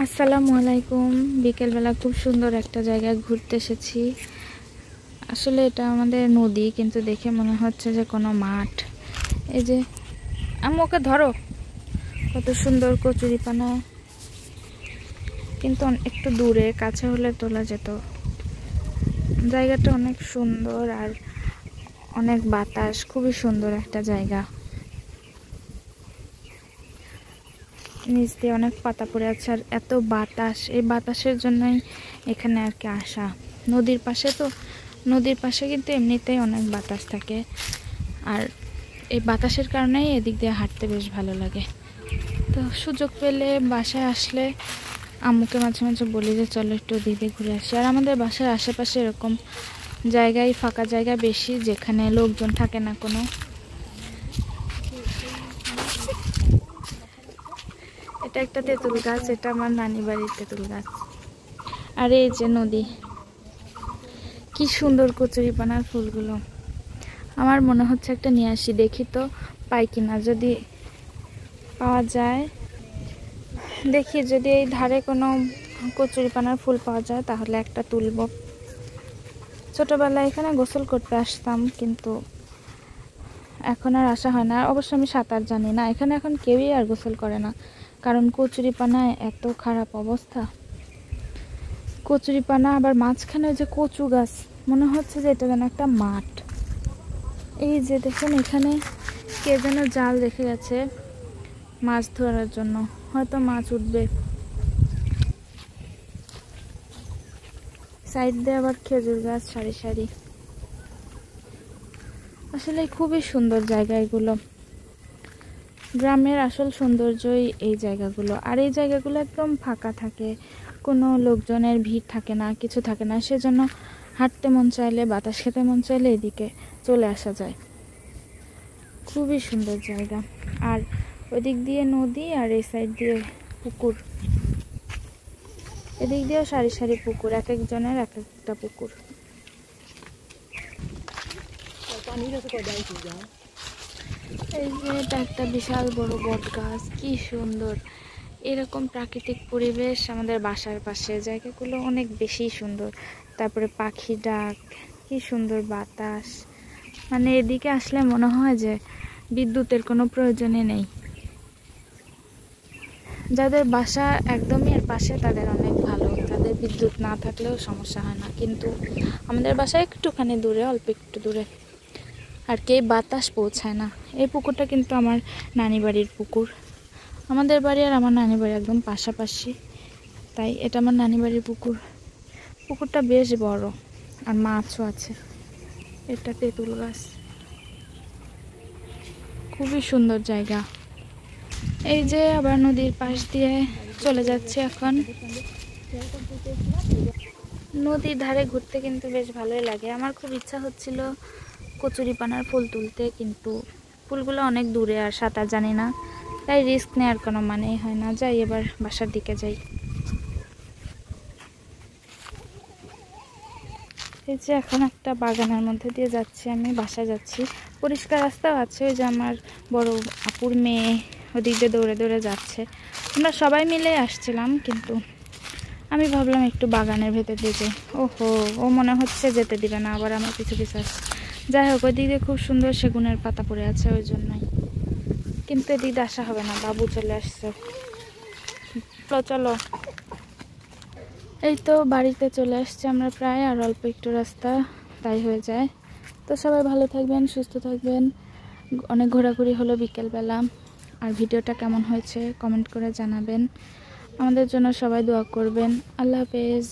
আসসালামু আলাইকুম। বিকেলবেলা খুব সুন্দর একটা জায়গায় ঘুরতে এসেছি। আসলে এটা আমাদের নদী, কিন্তু দেখে মনে হচ্ছে যে কোনো মাঠ। এই যে ওকে ধরো, কত সুন্দর কচুরিপানা, কিন্তু একটু দূরে, কাছে হলে তোলা যেত। জায়গাটা অনেক সুন্দর আর অনেক বাতাস, খুবই সুন্দর একটা জায়গা। নিচ দিয়ে অনেক পাতা পড়ে আছে আর এত বাতাস, এই বাতাসের জন্যই এখানে আর কি আসা। নদীর পাশে তো, নদীর পাশে কিন্তু এমনিতেই অনেক বাতাস থাকে, আর এই বাতাসের কারণেই এদিক দিয়ে হাঁটতে বেশ ভালো লাগে। তো সুযোগ পেলে বাসায় আসলে আম্মুকে মাঝে মাঝে বলি যে চলো একটু দিদি ঘুরে আসি। আর আমাদের বাসার আশেপাশে এরকম জায়গায়, ফাঁকা জায়গা বেশি, যেখানে লোকজন থাকে না কোনো। এটা একটা তেঁতুল গাছ, এটা আমার নানি বাড়ির তেঁতুল গাছ। আর এই যে নদী, কি সুন্দর কচুরিপানার ফুলগুলো। আমার মনে হচ্ছে একটা নিয়ে আসি, দেখি তো পাই কিনা। যদি পাওয়া যায়, দেখি যদি এই ধারে কোনো কচুরিপানার ফুল পাওয়া যায় তাহলে একটা তুলব। ছোটবেলায় এখানে গোসল করতে আসতাম, কিন্তু এখন আর আসা হয় না। অবশ্য আমি সাঁতার জানি না, এখানে এখন কেউই আর গোসল করে না, কারণ কচুরিপানায় এত খারাপ অবস্থা। কচুরিপানা, আবার মাঝখানে যে কচু গাছ, মনে হচ্ছে যে এটা যেন একটা মাঠ। এই যে দেখুন, এখানে কে যেন জাল রেখে গেছে মাছ ধরার জন্য, হয়তো মাছ উঠবে। সাইড দিয়ে আবার খেজুর গাছ সারি সারি। আসলে খুবই সুন্দর জায়গা এগুলো। গ্রামের আসল সৌন্দর্যই এই জায়গাগুলো। আর এই জায়গাগুলো একদম ফাঁকা থাকে, কোনো লোকজনের ভিড় থাকে না, কিছু থাকে না। সেজন্য হাঁটতে মন চাইলে, বাতাস খেতে মন চাইলে এদিকে চলে আসা যায়। খুবই সুন্দর জায়গা। আর ওইদিক দিয়ে নদী, আর এই সাইড দিয়ে পুকুর। এদিক দিয়েও সারি সারি পুকুর, এক একজনের এক একটা পুকুর। এই যে এটা একটা বিশাল বড় বট গাছ, কি সুন্দর। এরকম প্রাকৃতিক পরিবেশ আমাদের বাসার পাশে, জায়গাগুলো অনেক বেশি সুন্দর। তারপরে পাখি ডাক, কি সুন্দর বাতাস। মানে এদিকে আসলে মনে হয় যে বিদ্যুতের কোনো প্রয়োজনই নেই। যাদের বাসা একদমই এর পাশে তাদের অনেক ভালো, তাদের বিদ্যুৎ না থাকলেও সমস্যা হয় না। কিন্তু আমাদের বাসা একটুখানি দূরে, অল্প একটু দূরে, আর কে বাতাস পৌঁছায় না। এই পুকুরটা কিন্তু আমার নানি বাড়ির পুকুর। আমাদের বাড়ি আর আমার নানি বাড়ি একদম পাশাপাশি, তাই এটা আমার নানি বাড়ির পুকুর। পুকুরটা বেশ বড়, আর মাছও আছে। এটা তেঁতুল গাছ, খুবই সুন্দর জায়গা। এই যে আবার নদীর পাশ দিয়ে চলে যাচ্ছে এখন। নদীর ধারে ঘুরতে কিন্তু বেশ ভালোই লাগে। আমার খুব ইচ্ছা হচ্ছিল কচুরিপানার ফুল তুলতে, কিন্তু ফুলগুলো অনেক দূরে আর সাঁতার জানি না, তাই রিস্ক নেওয়ার কোনো মানেই হয় না। যাই, এবার বাসার দিকে যাই। এই যে এখন একটা বাগানের মধ্যে দিয়ে যাচ্ছি, আমি বাসায় যাচ্ছি। পরিষ্কার রাস্তাও আছে, ওই যে আমার বড় আপুর মেয়ে ওদিক দিয়ে দৌড়ে দৌড়ে যাচ্ছে। আমরা সবাই মিলে আসছিলাম, কিন্তু আমি ভাবলাম একটু বাগানের ভেতর দিয়ে যাই। ওহো, ও মনে হচ্ছে যেতে দিবে না, আবার আমার কিছু কিছু আসছে। যাই হোক, ওই দিক দিয়ে খুব সুন্দর সেগুনের পাতা পড়ে আছে, ওই জন্যই। কিন্তু এদিক দিয়ে আসা হবে না, বাবু চলে আসছে। চলো, এই তো বাড়িতে চলে আসছে আমরা প্রায়, আর অল্প একটু রাস্তা, তাই হয়ে যায়। তো সবাই ভালো থাকবেন, সুস্থ থাকবেন। অনেক ঘোরাঘুরি হলো বিকেলবেলা। আর ভিডিওটা কেমন হয়েছে কমেন্ট করে জানাবেন। আমাদের জন্য সবাই দোয়া করবেন। আল্লাহ হাফেজ।